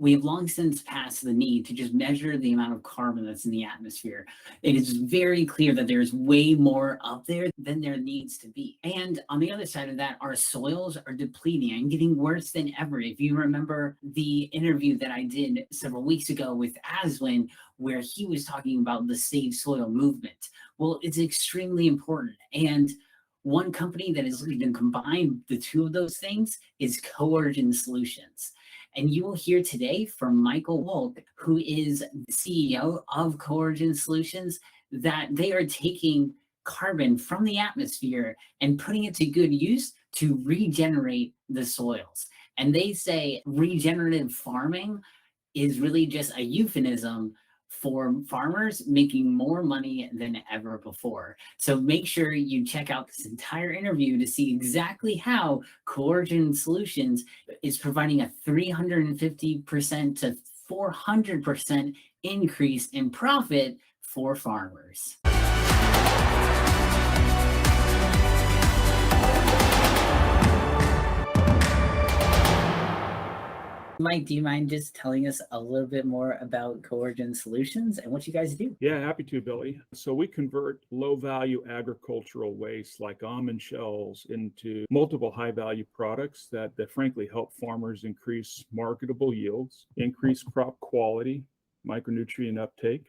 we have long since passed the need to just measure the amount of carbon that's in the atmosphere. It is very clear that there's way more up there than there needs to be. And on the other side of that, our soils are depleting and getting worse than ever. If you remember the interview that I did several weeks ago with Aswin, where he was talking about the Save Soil movement, well, it's extremely important. And one company that is looking to combine the two of those things is Corigin Solutions. And you will hear today from Michael Wolk, who is the CEO of Corigin Solutions, that they are taking carbon from the atmosphere and putting it to good use to regenerate the soils. And they say regenerative farming is really just a euphemism for farmers making more money than ever before. So make sure you check out this entire interview to see exactly how Corigin Solutions is providing a 350% to 400% increase in profit for farmers. Mike, do you mind just telling us a little bit more about Corigin Solutions and what you guys do? Yeah, happy to, Billy. So we convert low-value agricultural waste like almond shells into multiple high-value products that frankly help farmers increase marketable yields, increase crop quality, micronutrient uptake,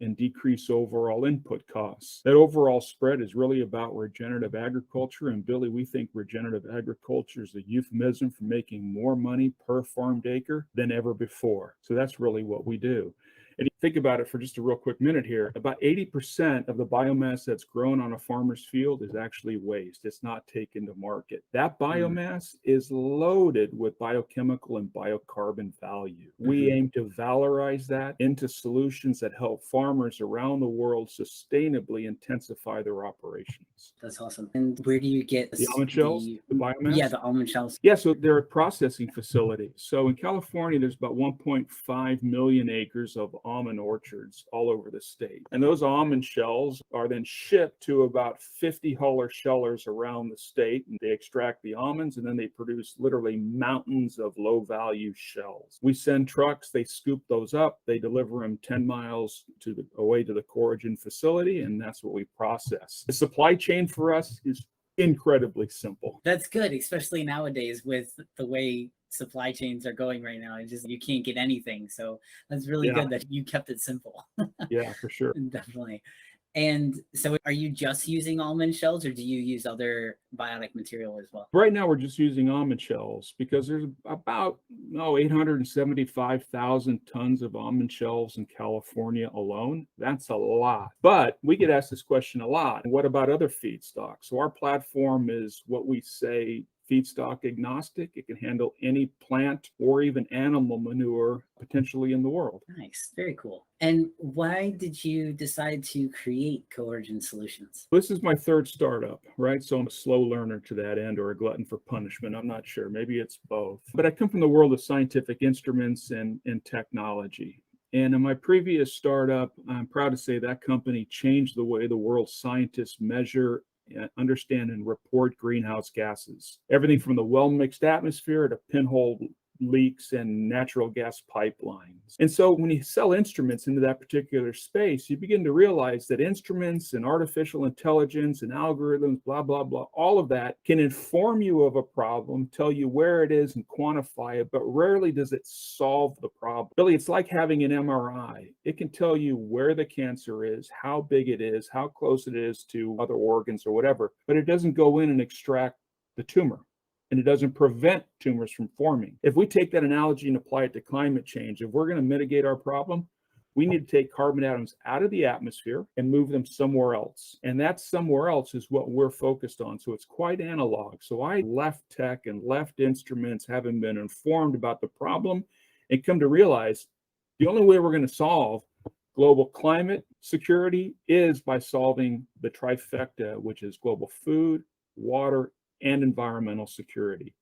and decrease overall input costs. That overall spread is really about regenerative agriculture. And Billy, we think regenerative agriculture is a euphemism for making more money per farmed acre than ever before. So that's really what we do. And you think about it for just a real quick minute here, about 80% of the biomass that's grown on a farmer's field is actually waste. It's not taken to market. That biomass is loaded with biochemical and biocarbon value. We aim to valorize that into solutions that help farmers around the world sustainably intensify their operations. That's awesome. And where do you get the almond shells, the biomass? Yeah, the almond shells. Yeah, so they're a processing facility. So in California, there's about 1.5 million acres of almond orchards all over the state. And those almond shells are then shipped to about 50 huller shellers around the state. And they extract the almonds and then they produce literally mountains of low value shells. We send trucks, they scoop those up, they deliver them 10 miles away to the Corigin facility, and that's what we process. The supply chain for us is incredibly simple. That's good, especially nowadays with the way supply chains are going right now. It's just you can't get anything. So that's really good that you kept it simple. Yeah, for sure. Definitely. And so are you just using almond shells or do you use other biotic material as well? Right now, we're just using almond shells because there's about 875,000 tons of almond shells in California alone. That's a lot. But we get asked this question a lot. What about other feedstocks? So our platform is what we say feedstock agnostic. It can handle any plant or even animal manure potentially in the world. Nice. Very cool. And why did you decide to create Corigin Solutions? This is my third startup, right? So I'm a slow learner to that end or a glutton for punishment. I'm not sure. Maybe it's both. But I come from the world of scientific instruments and technology. And in my previous startup, I'm proud to say that company changed the way the world's scientists measure, understand, and report greenhouse gases. Everything from the well-mixed atmosphere to pinhole leaks and natural gas pipelines. And so when you sell instruments into that particular space, you begin to realize that instruments and artificial intelligence and algorithms, blah, blah, blah, all of that can inform you of a problem, tell you where it is and quantify it, but rarely does it solve the problem. Really, it's like having an MRI. It can tell you where the cancer is, how big it is, how close it is to other organs or whatever, but it doesn't go in and extract the tumor. And it doesn't prevent tumors from forming. If we take that analogy and apply it to climate change, if we're going to mitigate our problem, we need to take carbon atoms out of the atmosphere and move them somewhere else. And that somewhere else is what we're focused on. So it's quite analog. So I left tech and left instruments, having been informed about the problem, and come to realize the only way we're going to solve global climate security is by solving the trifecta, which is global food, water, and environmental security.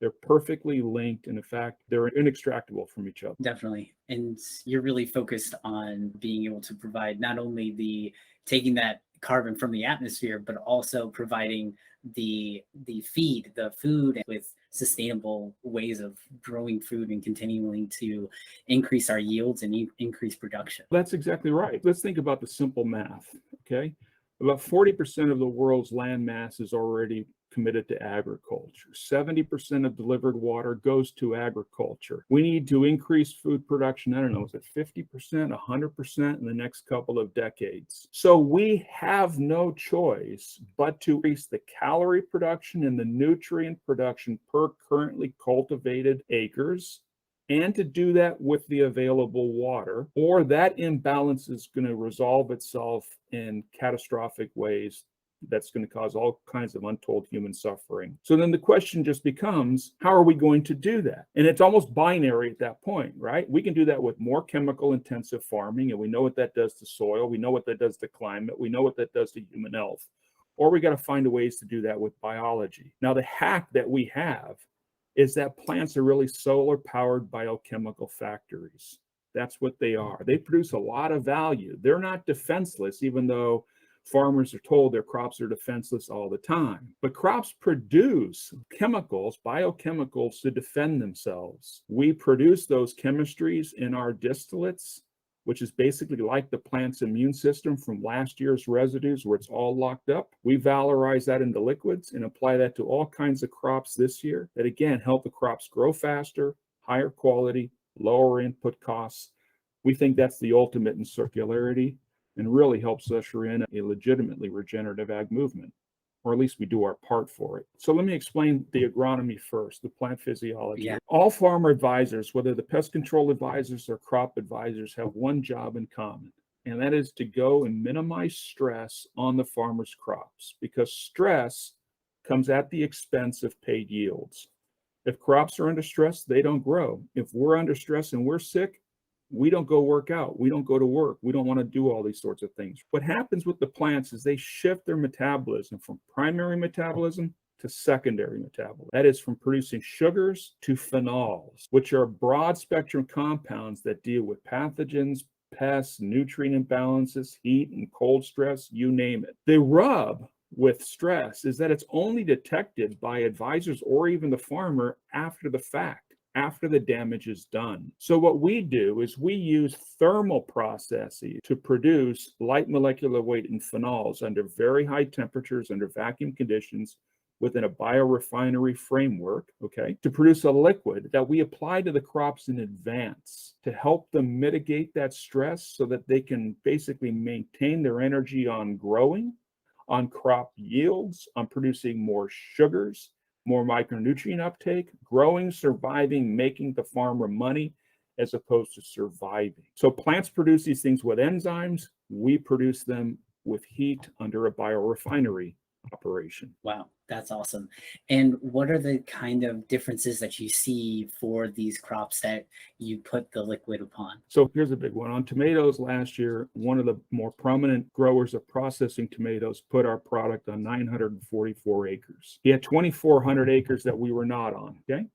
They're perfectly linked. And in fact, they're inextractable from each other. Definitely. And you're really focused on being able to provide not only taking that carbon from the atmosphere, but also providing the feed, the food with sustainable ways of growing food and continuing to increase our yields and increase production. That's exactly right. Let's think about the simple math, okay? About 40% of the world's land mass is already committed to agriculture. 70% of delivered water goes to agriculture. We need to increase food production, I don't know, is it 50%, 100% in the next couple of decades? So we have no choice but to increase the calorie production and the nutrient production per currently cultivated acres, and to do that with the available water, or that imbalance is going to resolve itself in catastrophic ways that's going to cause all kinds of untold human suffering. So then the question just becomes, how are we going to do that? And it's almost binary at that point, right? We can do that with more chemical intensive farming, and we know what that does to soil. We know what that does to climate. We know what that does to human health. Or we got to find ways to do that with biology. Now, the hack that we have is that plants are really solar powered biochemical factories. That's what they are. They produce a lot of value. They're not defenseless, even though farmers are told their crops are defenseless all the time. But crops produce chemicals, biochemicals, to defend themselves. We produce those chemistries in our distillates, which is basically like the plant's immune system from last year's residues where it's all locked up. We valorize that into liquids and apply that to all kinds of crops this year that, again, help the crops grow faster, higher quality, lower input costs. We think that's the ultimate in circularity and really helps usher in a legitimately regenerative ag movement, or at least we do our part for it. So let me explain the agronomy first, the plant physiology. Yeah. All farmer advisors, whether the pest control advisors or crop advisors, have one job in common, and that is to go and minimize stress on the farmer's crops, because stress comes at the expense of paid yields. If crops are under stress, they don't grow. If we're under stress and we're sick, we don't go work out. We don't go to work. We don't want to do all these sorts of things. What happens with the plants is they shift their metabolism from primary metabolism to secondary metabolism. That is from producing sugars to phenols, which are broad spectrum compounds that deal with pathogens, pests, nutrient imbalances, heat and cold stress, you name it. The rub with stress is that it's only detected by advisors or even the farmer after the fact, after the damage is done. So what we do is we use thermal processes to produce light molecular weight and phenols under very high temperatures, under vacuum conditions, within a biorefinery framework, okay, to produce a liquid that we apply to the crops in advance to help them mitigate that stress so that they can basically maintain their energy on growing, on crop yields, on producing more sugars, more micronutrient uptake, growing, surviving, making the farmer money as opposed to surviving. So plants produce these things with enzymes. We produce them with heat under a biorefinery operation. Wow, that's awesome. And what are the kind of differences that you see for these crops that you put the liquid upon? So here's a big one. On tomatoes last year, one of the more prominent growers of processing tomatoes put our product on 944 acres. He had 2,400 acres that we were not on, okay?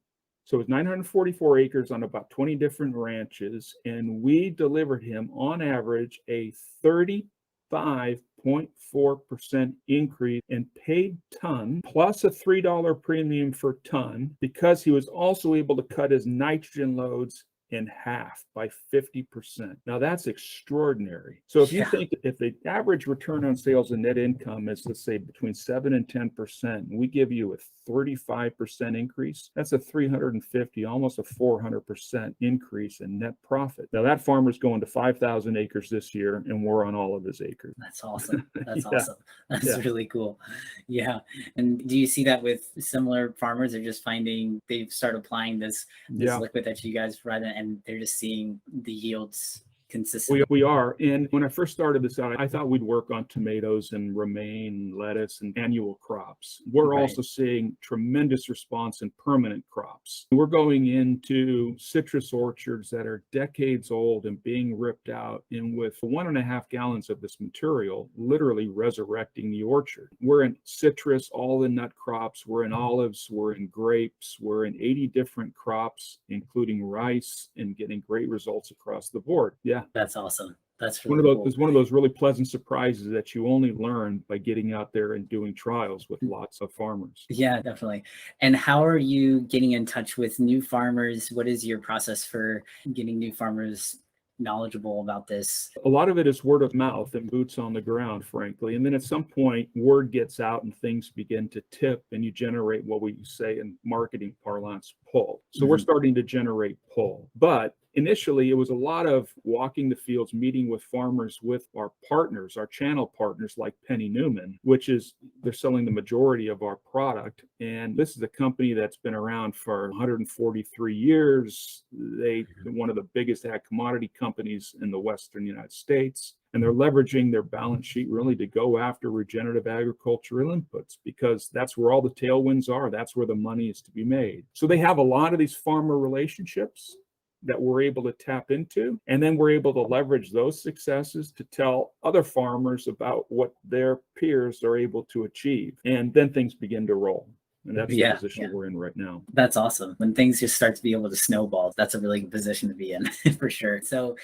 So it was 944 acres on about 20 different ranches, and we delivered him on average a 35.4% increase in paid ton, plus a $3 premium for ton, because he was also able to cut his nitrogen loads in half by 50%. Now that's extraordinary. So if you think if the average return on sales and net income is, let's say, between 7 and 10%, and we give you a 35% increase, that's a 350, almost a 400% increase in net profit. Now that farmer's going to 5,000 acres this year, and we're on all of his acres. That's awesome. That's awesome. That's really cool. Yeah. And do you see that with similar farmers? They're just finding they've started applying this liquid that you guys provide, and they're just seeing the yields consistent. We are. And when I first started this out, I thought we'd work on tomatoes and romaine, lettuce, and annual crops. We're also seeing tremendous response in permanent crops. We're going into citrus orchards that are decades old and being ripped out, and with 1.5 gallons of this material, literally resurrecting the orchard. We're in citrus, all the nut crops. We're in olives. We're in grapes. We're in 80 different crops, including rice, and getting great results across the board. Yeah. Yeah. That's awesome. That's One really of those cool. is one of those really pleasant surprises that you only learn by getting out there and doing trials with lots of farmers. Yeah, definitely. And how are you getting in touch with new farmers? What is your process for getting new farmers knowledgeable about this? A lot of it is word of mouth and boots on the ground, frankly. And then at some point, word gets out and things begin to tip, and you generate what we say in marketing parlance, pull. So we're starting to generate pull. But initially, it was a lot of walking the fields, meeting with farmers, with our partners, our channel partners like Penny Newman, which is they're selling the majority of our product. And this is a company that's been around for 143 years. They're one of the biggest ag commodity companies in the Western United States. And they're leveraging their balance sheet really to go after regenerative agricultural inputs because that's where all the tailwinds are. That's where the money is to be made. So they have a lot of these farmer relationships that we're able to tap into. And then we're able to leverage those successes to tell other farmers about what their peers are able to achieve. And then things begin to roll. And that's the position we're in right now. That's awesome. When things just start to be able to snowball, that's a really good position to be in for sure. So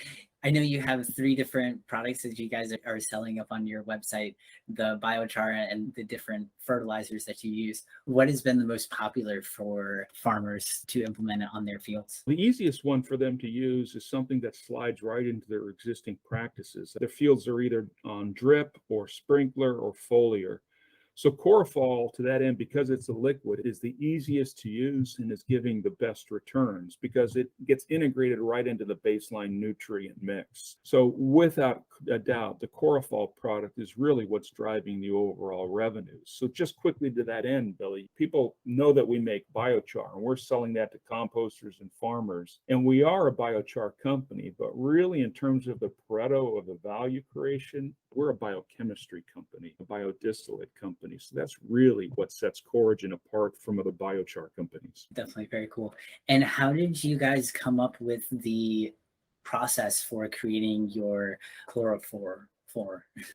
I know you have 3 different products that you guys are selling up on your website, the biochar and the different fertilizers that you use. What has been the most popular for farmers to implement it on their fields? The easiest one for them to use is something that slides right into their existing practices. Their fields are either on drip or sprinkler or foliar. So Coriphol, to that end, because it's a liquid, is the easiest to use and is giving the best returns because it gets integrated right into the baseline nutrient mix. So without a doubt, the Coriphol product is really what's driving the overall revenues. So just quickly to that end, Billy, people know that we make biochar and we're selling that to composters and farmers. And we are a biochar company, but really in terms of the Pareto of the value creation, we're a biochemistry company, a biodistillate company. So that's really what sets Corigin apart from other biochar companies. Definitely very cool. And how did you guys come up with the process for creating your chlorophore?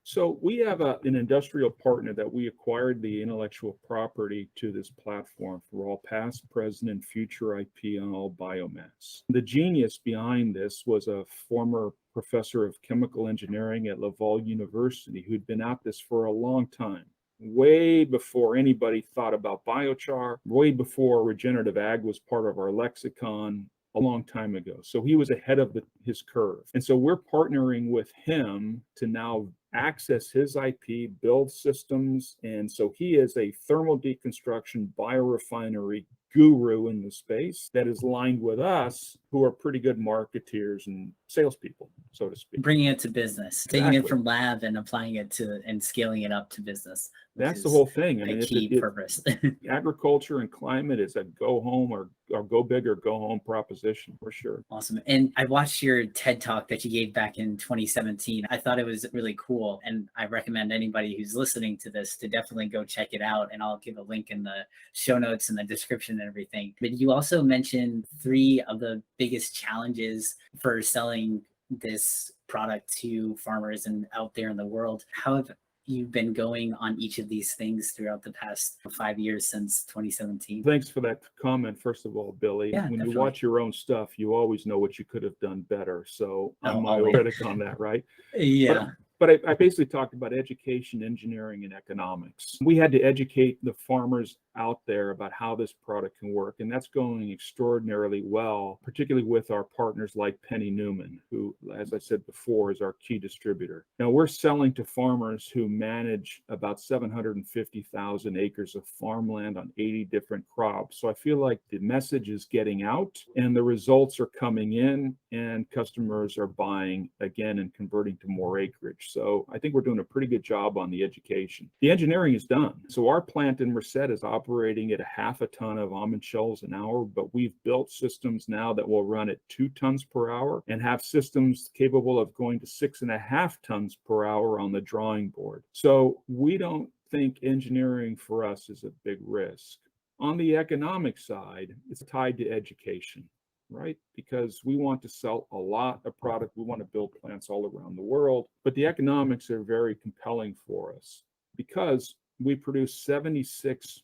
So we have an industrial partner that we acquired the intellectual property to this platform for all past, present, and future IP on all biomass. The genius behind this was a former professor of chemical engineering at Laval University who'd been at this for a long time. Way before anybody thought about biochar, way before regenerative ag was part of our lexicon, a long time ago. So he was ahead of his curve. And so we're partnering with him to now access his IP, build systems. And so he is a thermal deconstruction biorefinery guru in the space that is aligned with us, who are pretty good marketeers and salespeople, so to speak. Bringing it to business, taking it from lab and applying it to and scaling it up to business. That's the whole thing. I mean, a key purpose. Agriculture and climate is a go home or go big or go home proposition for sure. Awesome. And I watched your TED Talk that you gave back in 2017. I thought it was really cool. And I recommend anybody who's listening to this to definitely go check it out. And I'll give a link in the show notes and the description and everything. But you also mentioned 3 of the biggest challenges for selling this product to farmers and out there in the world. How have you've been going on each of these things throughout the past 5 years since 2017? Thanks for that comment, first of all, Billy. Yeah, when definitely. You watch your own stuff, you always know what you could have done better. So I'm my critic on that, right? Yeah. But I basically talked about education, engineering, and economics. We had to educate the farmers out there about how this product can work. And that's going extraordinarily well, particularly with our partners like Penny Newman, who, as I said before, is our key distributor. Now, we're selling to farmers who manage about 750,000 acres of farmland on 80 different crops. So I feel like the message is getting out and the results are coming in and customers are buying again and converting to more acreage. So I think we're doing a pretty good job on the education. The engineering is done. So our plant in Merced is operating at a 0.5 ton of almond shells an hour, but we've built systems now that will run at 2 tons per hour and have systems capable of going to 6.5 tons per hour on the drawing board. So we don't think engineering for us is a big risk. On the economic side, it's tied to education, right? Because we want to sell a lot of product. We want to build plants all around the world, but the economics are very compelling for us because we produce 76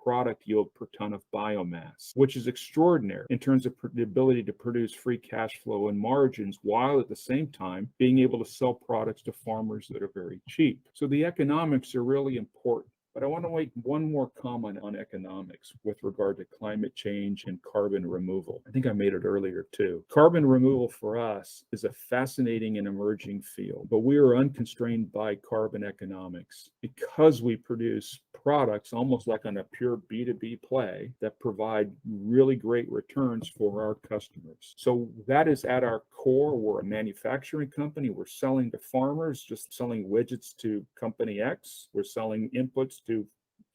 product yield per ton of biomass, which is extraordinary in terms of the ability to produce free cash flow and margins, while at the same time being able to sell products to farmers that are very cheap. So the economics are really important. But I want to make one more comment on economics with regard to climate change and carbon removal. I think I made it earlier too. Carbon removal for us is a fascinating and emerging field, but we are unconstrained by carbon economics because we produce products almost like on a pure B2B play that provide really great returns for our customers. So that is at our core. We're a manufacturing company. We're selling to farmers, just selling widgets to company X. We're selling inputs to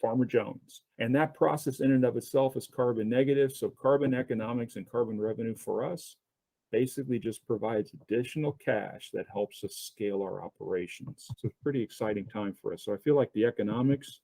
Farmer Jones. And that process in and of itself is carbon negative. So carbon economics and carbon revenue for us basically just provides additional cash that helps us scale our operations. So it's a pretty exciting time for us. So I feel like the economics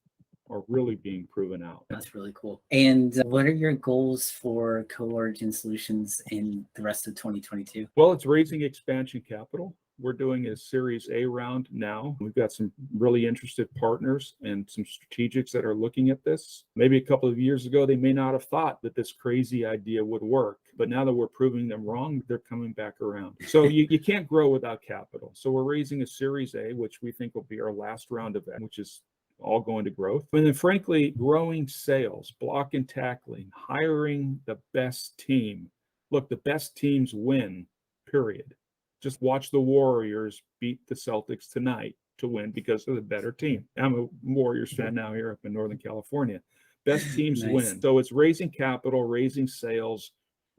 are really being proven out. That's really cool. And what are your goals for Corigin Solutions in the rest of 2022? Well, it's raising expansion capital. We're doing a Series A round now. We've got some really interested partners and some strategics that are looking at this. Maybe a couple of years ago, they may not have thought that this crazy idea would work. But now that we're proving them wrong, they're coming back around. So you can't grow without capital. So we're raising a Series A, which we think will be our last round of that, which is all going to growth. And then frankly, growing sales, block and tackling, hiring the best team. Look, the best teams win, period. Just watch the Warriors beat the Celtics tonight to win because they're the better team. I'm a Warriors fan now here up in Northern California. Best teams Nice. win. So it's raising capital, raising sales,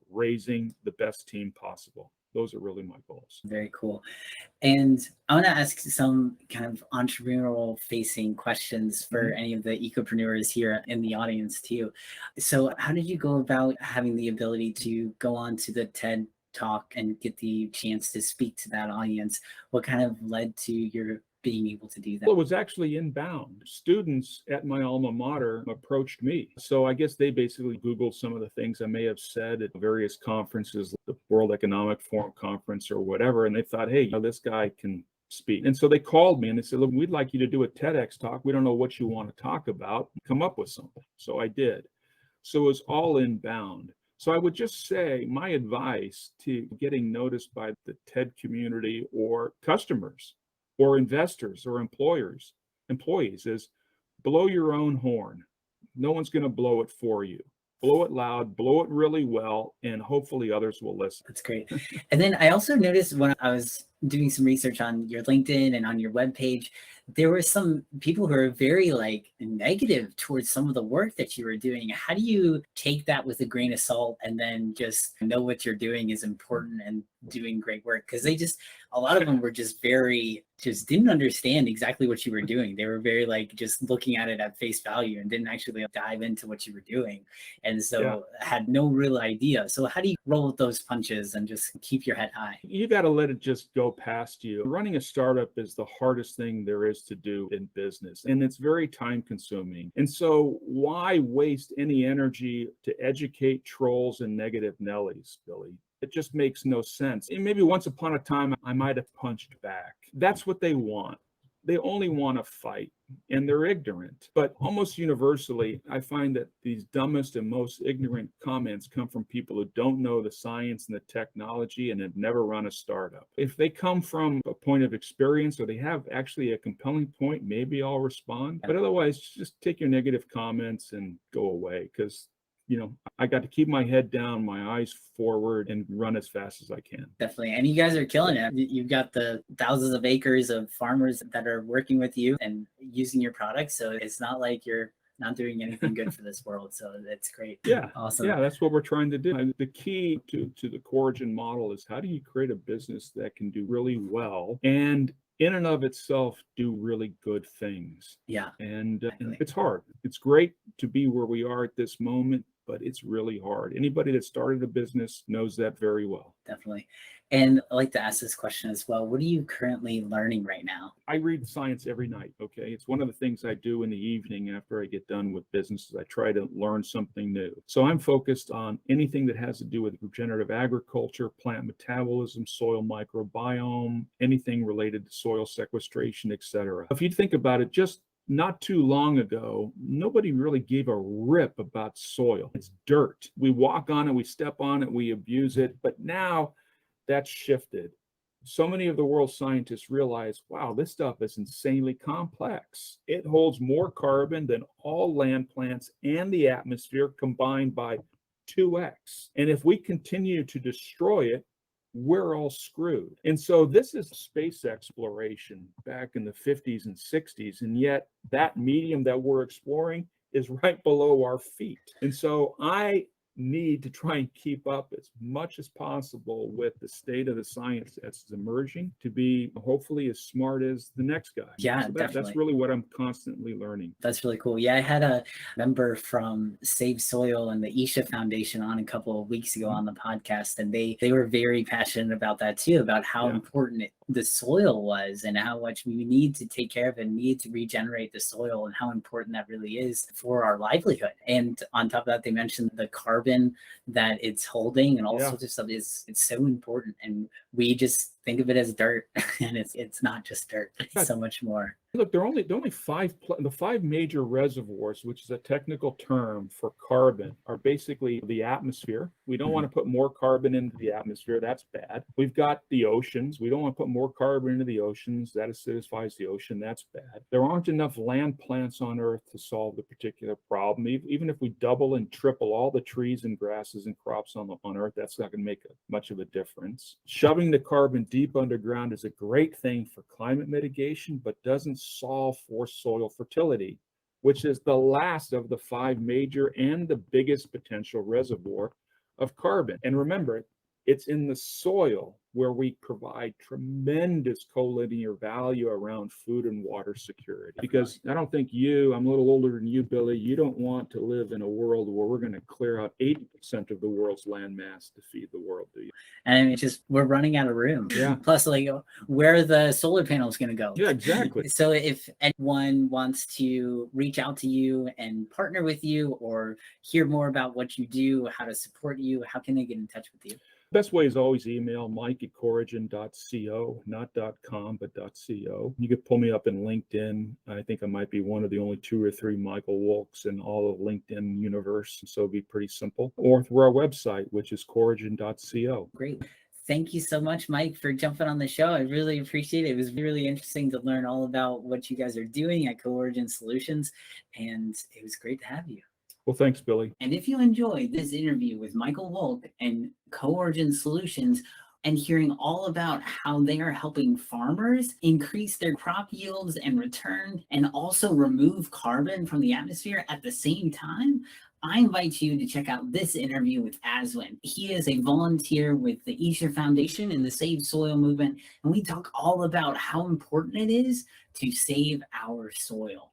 raising the best team possible. Those are really my goals. Very cool. And I want to ask some kind of entrepreneurial facing questions for any of the ecopreneurs here in the audience too. So how did you go about having the ability to go on to the TED Talk and get the chance to speak to that audience? What kind of led to your being able to do that? Well, it was actually inbound. Students at my alma mater approached me. So I guess they basically Googled some of the things I may have said at various conferences, the World Economic Forum conference or whatever. And they thought, hey, this guy can speak. And so they called me and they said, look, we'd like you to do a TEDx talk. We don't know what you want to talk about. Come up with something. So I did. So it was all inbound. So I would just say my advice to getting noticed by the TED community or customers or investors or employees is blow your own horn. No one's going to blow it for you. Blow it loud, blow it really well, and hopefully others will listen. That's great. And then I also noticed when I was doing some research on your LinkedIn and on your webpage, there were some people who are very negative towards some of the work that you were doing. How do you take that with a grain of salt and then just know what you're doing is important and doing great work? Because a lot of them were just didn't understand exactly what you were doing. They were very just looking at it at face value and didn't actually dive into what you were doing. And so had no real idea. So how do you roll with those punches and just keep your head high? You got to let it just go past you. Running a startup is the hardest thing there is to do in business, and it's very time consuming. And so why waste any energy to educate trolls and negative Nellies, Billy? It just makes no sense. And maybe once upon a time, I might have punched back. That's what they want. They only want to fight, and they're ignorant. But almost universally, I find that these dumbest and most ignorant comments come from people who don't know the science and the technology and have never run a startup. If they come from a point of experience or they have actually a compelling point, maybe I'll respond. But otherwise, just take your negative comments and go away, because I got to keep my head down, my eyes forward, and run as fast as I can. Definitely. And you guys are killing it. You've got the thousands of acres of farmers that are working with you and using your products. So it's not like you're not doing anything good for this world. So that's great. Yeah. Awesome. Yeah, that's what we're trying to do. And the key to the Corigin model is, how do you create a business that can do really well and in and of itself do really good things? Yeah. And it's hard. It's great to be where we are at this moment, but it's really hard. Anybody that started a business knows that very well. Definitely. And I like to ask this question as well. What are you currently learning right now? I read science every night, okay? It's one of the things I do in the evening after I get done with businesses. I try to learn something new. So I'm focused on anything that has to do with regenerative agriculture, plant metabolism, soil microbiome, anything related to soil sequestration, etc. If you think about it, just not too long ago, nobody really gave a rip about soil. It's dirt. We walk on it, we step on it, we abuse it. But now that's shifted. So many of the world's scientists realize, wow, this stuff is insanely complex. It holds more carbon than all land plants and the atmosphere combined by 2x. And if we continue to destroy it, we're all screwed. And so this is space exploration back in the 50s and 60s. And yet that medium that we're exploring is right below our feet. And so I need to try and keep up as much as possible with the state of the science that's emerging to be hopefully as smart as the next guy. Yeah, so definitely. That's really what I'm constantly learning. That's really cool. Yeah, I had a member from Save Soil and the Isha Foundation on a couple of weeks ago on the podcast, and they were very passionate about that too, about how important the soil was and how much we need to take care of and need to regenerate the soil and how important that really is for our livelihood. And on top of that, they mentioned the carbon that it's holding and all sorts of stuff it's so important. And we just think of it as dirt, and it's not just dirt. It's so much more. Look, there are only the five major reservoirs, which is a technical term for carbon, are basically the atmosphere. We don't want to put more carbon into the atmosphere. That's bad. We've got the oceans. We don't want to put more carbon into the oceans. That acidifies the ocean. That's bad. There aren't enough land plants on Earth to solve the particular problem. Even if we double and triple all the trees and grasses and crops on Earth, that's not going to make much of a difference. Shoving the carbon deep underground is a great thing for climate mitigation, but doesn't solve for soil fertility, which is the last of the five major and the biggest potential reservoir of carbon. And remember, it's in the soil where we provide tremendous collinear value around food and water security. Because I don't think I'm a little older than you, Billy, you don't want to live in a world where we're going to clear out 80% of the world's land mass to feed the world, do you? And it's just, we're running out of room. Yeah. Plus, like, where are the solar panels going to go? Yeah, exactly. So if anyone wants to reach out to you and partner with you or hear more about what you do, how to support you, how can they get in touch with you? Best way is always email mike@corigin.co, not .com, but .co. You could pull me up in LinkedIn. I think I might be one of the only 2 or 3 Michael Wolks in all of LinkedIn universe, so it'd be pretty simple. Or through our website, which is corigin.co. Great. Thank you so much, Mike, for jumping on the show. I really appreciate it. It was really interesting to learn all about what you guys are doing at Corigin Solutions, and it was great to have you. Well, thanks, Billy. And if you enjoyed this interview with Michael Wolk and Corigin Solutions and hearing all about how they are helping farmers increase their crop yields and return and also remove carbon from the atmosphere at the same time, I invite you to check out this interview with Aswin. He is a volunteer with the Isha Foundation and the Save Soil movement, and we talk all about how important it is to save our soil.